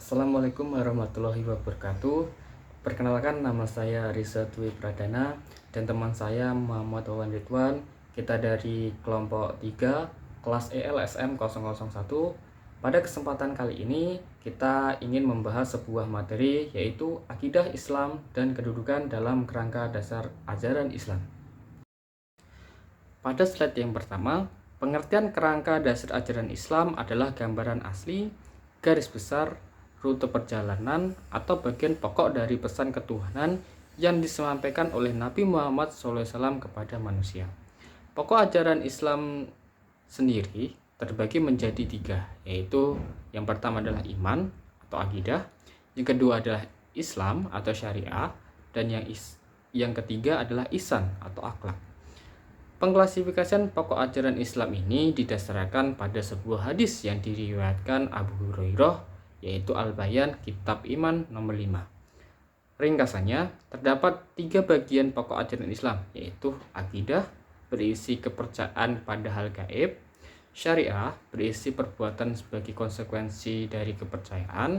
Assalamualaikum warahmatullahi wabarakatuh. Perkenalkan, nama saya Risa Dwi Pradana dan teman saya Muhammad Wawan Ridwan. Kita dari kelompok 3 kelas ELSM 001. Pada kesempatan kali ini kita ingin membahas sebuah materi, yaitu akidah Islam dan kedudukan dalam kerangka dasar ajaran Islam. Pada slide yang pertama, pengertian kerangka dasar ajaran Islam adalah gambaran asli, garis besar, rute perjalanan, atau bagian pokok dari pesan ketuhanan yang disampaikan oleh Nabi Muhammad SAW kepada manusia. Pokok ajaran Islam sendiri terbagi menjadi 3, yaitu yang pertama adalah iman atau akidah, yang kedua adalah Islam atau syariah, dan yang ketiga adalah ihsan atau akhlak. Pengklasifikasian pokok ajaran Islam ini didasarkan pada sebuah hadis yang diriwayatkan Abu Hurairah, yaitu Al-Bayan Kitab Iman nomor 5. Ringkasannya, terdapat 3 bagian pokok ajaran Islam, yaitu akidah berisi kepercayaan pada hal gaib, syariah berisi perbuatan sebagai konsekuensi dari kepercayaan,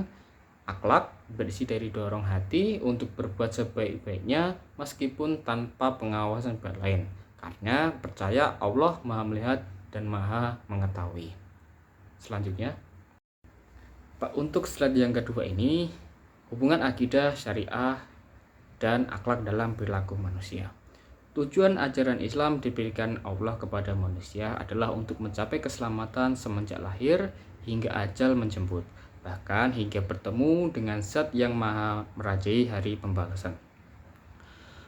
akhlak berisi dari dorong hati untuk berbuat sebaik-baiknya meskipun tanpa pengawasan pihak lain, karena percaya Allah Maha Melihat dan Maha Mengetahui. Selanjutnya, untuk slide yang kedua ini, hubungan akidah, syariah, dan akhlak dalam perilaku manusia. Tujuan ajaran Islam diberikan Allah kepada manusia adalah untuk mencapai keselamatan semenjak lahir hingga ajal menjemput, bahkan hingga bertemu dengan Zat yang Maha merajai hari pembalasan.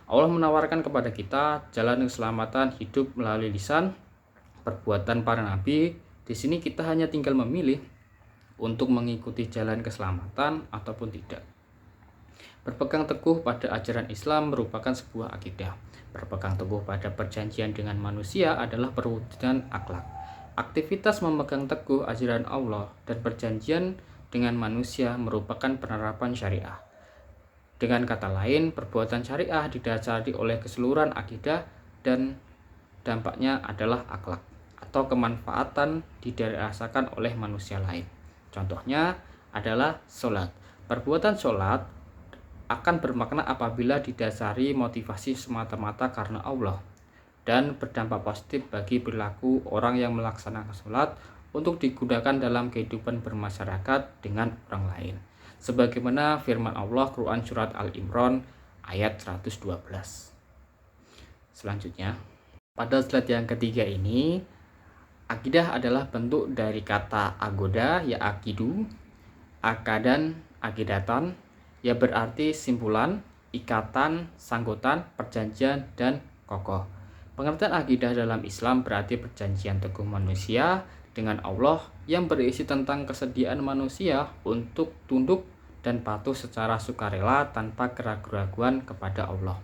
Allah menawarkan kepada kita jalan keselamatan hidup melalui lisan, perbuatan para nabi. Di sini kita hanya tinggal memilih untuk mengikuti jalan keselamatan ataupun tidak. Berpegang teguh pada ajaran Islam merupakan sebuah akidah. Berpegang teguh pada perjanjian dengan manusia adalah perwujudan akhlak. Aktivitas memegang teguh ajaran Allah dan perjanjian dengan manusia merupakan penerapan syariah. Dengan kata lain, perbuatan syariah didasari oleh keseluruhan akidah dan dampaknya adalah akhlak atau kemanfaatan dirasakan oleh manusia lain. Contohnya adalah sholat. Perbuatan sholat akan bermakna apabila didasari motivasi semata-mata karena Allah dan berdampak positif bagi perilaku orang yang melaksanakan sholat untuk digunakan dalam kehidupan bermasyarakat dengan orang lain. Sebagaimana firman Allah Quran Surat Al-Imran ayat 112. Selanjutnya, pada slide yang ketiga ini, akidah adalah bentuk dari kata agoda, ya akidu, akadan, akidatan, ya berarti simpulan, ikatan, sangkutan, perjanjian, dan kokoh. Pengertian akidah dalam Islam berarti perjanjian teguh manusia dengan Allah yang berisi tentang kesediaan manusia untuk tunduk dan patuh secara sukarela tanpa keraguan kepada Allah.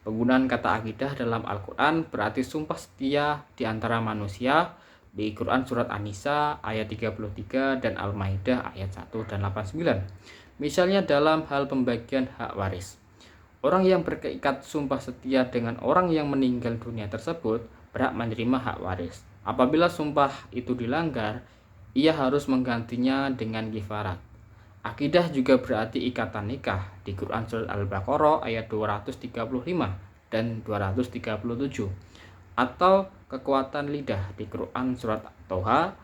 Penggunaan kata akidah dalam Al-Quran berarti sumpah setia di antara manusia di Quran Surat An-Nisa ayat 33 dan Al-Maidah ayat 1 dan 89. Misalnya dalam hal pembagian hak waris. Orang yang berkeikat sumpah setia dengan orang yang meninggal dunia tersebut berhak menerima hak waris. Apabila sumpah itu dilanggar, ia harus menggantinya dengan kifarat. Akidah juga berarti ikatan nikah di Quran Surat Al-Baqarah ayat 235 dan 237, atau kekuatan lidah di Quran Surat Toha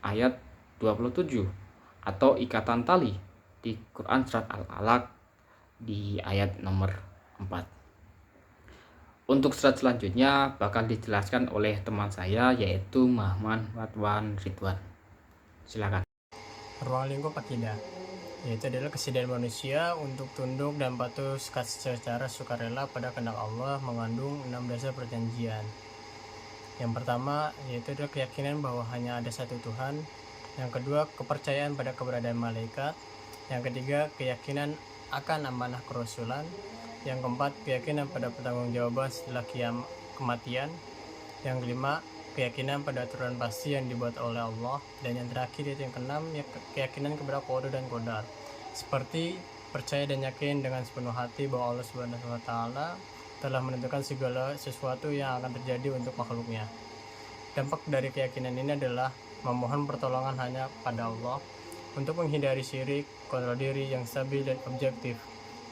ayat 27, atau ikatan tali di Quran Surat Al-Alaq di ayat nomor 4. Untuk slide selanjutnya bakal dijelaskan oleh teman saya, yaitu Muhammad Wawan Ridwan. Silakan. Ruang lingkup akidah yaitu adalah kesediaan manusia untuk tunduk dan patuh secara sukarela pada kehendak Allah, mengandung 6 dasar perjanjian. Yang pertama yaitu adalah keyakinan bahwa hanya ada satu Tuhan. Yang kedua, kepercayaan pada keberadaan malaikat. Yang ketiga, keyakinan akan amanah kerasulan. Yang keempat, keyakinan pada pertanggungjawaban setelah kematian. Yang kelima, keyakinan pada aturan pasti yang dibuat oleh Allah. Dan yang terakhir yaitu yang keenam, keyakinan kepada qada dan qadar, seperti percaya dan yakin dengan sepenuh hati bahwa Allah Subhanahu wa taala telah menentukan segala sesuatu yang akan terjadi untuk makhluknya. Dampak dari keyakinan ini adalah memohon pertolongan hanya pada Allah, untuk menghindari syirik, kontrol diri yang stabil dan objektif,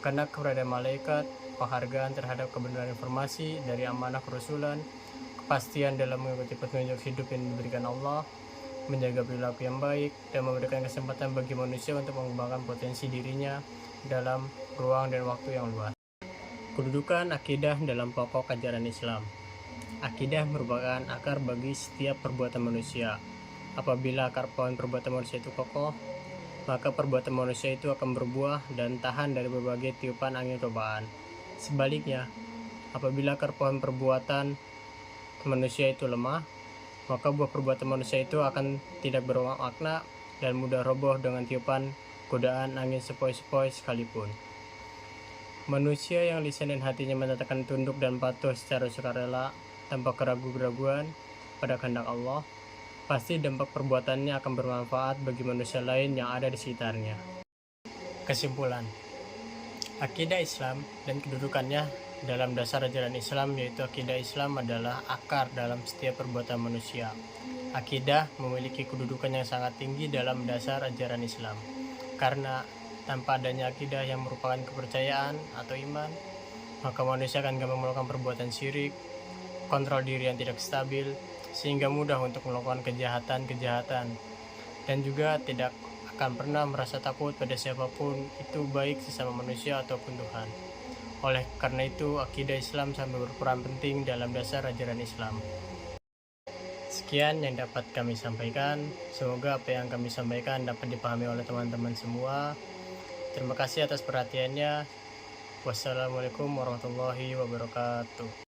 karena keberadaan malaikat, penghargaan terhadap kebenaran informasi dari amanah kerasulan, kepastian dalam mengikuti petunjuk hidup yang diberikan Allah, menjaga perilaku yang baik, dan memberikan kesempatan bagi manusia untuk mengembangkan potensi dirinya dalam ruang dan waktu yang luas. Kedudukan akidah dalam pokok ajaran Islam. Akidah merupakan akar bagi setiap perbuatan manusia. Apabila akar pohon perbuatan manusia itu kokoh, maka perbuatan manusia itu akan berbuah dan tahan dari berbagai tiupan angin cobaan. Sebaliknya, apabila akar pohon perbuatan manusia itu lemah, maka buah perbuatan manusia itu akan tidak bermakna dan mudah roboh dengan tiupan godaan angin sepoi-sepoi sekalipun. Manusia yang lisan dan hatinya menyatakan tunduk dan patuh secara sukarela tanpa keraguan-keraguan pada kehendak Allah, pasti dampak perbuatannya akan bermanfaat bagi manusia lain yang ada di sekitarnya. Kesimpulan, akidah Islam dan kedudukannya dalam dasar ajaran Islam, yaitu akidah Islam adalah akar dalam setiap perbuatan manusia. Akidah memiliki kedudukan yang sangat tinggi dalam dasar ajaran Islam, karena tanpa adanya akidah yang merupakan kepercayaan atau iman, maka manusia akan gampang melakukan perbuatan syirik, kontrol diri yang tidak stabil, sehingga mudah untuk melakukan kejahatan-kejahatan, dan juga tidak akan pernah merasa takut pada siapapun, itu baik sesama manusia ataupun Tuhan. Oleh karena itu, akidah Islam sangat berperan penting dalam dasar ajaran Islam. Sekian yang dapat kami sampaikan. Semoga apa yang kami sampaikan dapat dipahami oleh teman-teman semua. Terima kasih atas perhatiannya. Wassalamualaikum warahmatullahi wabarakatuh.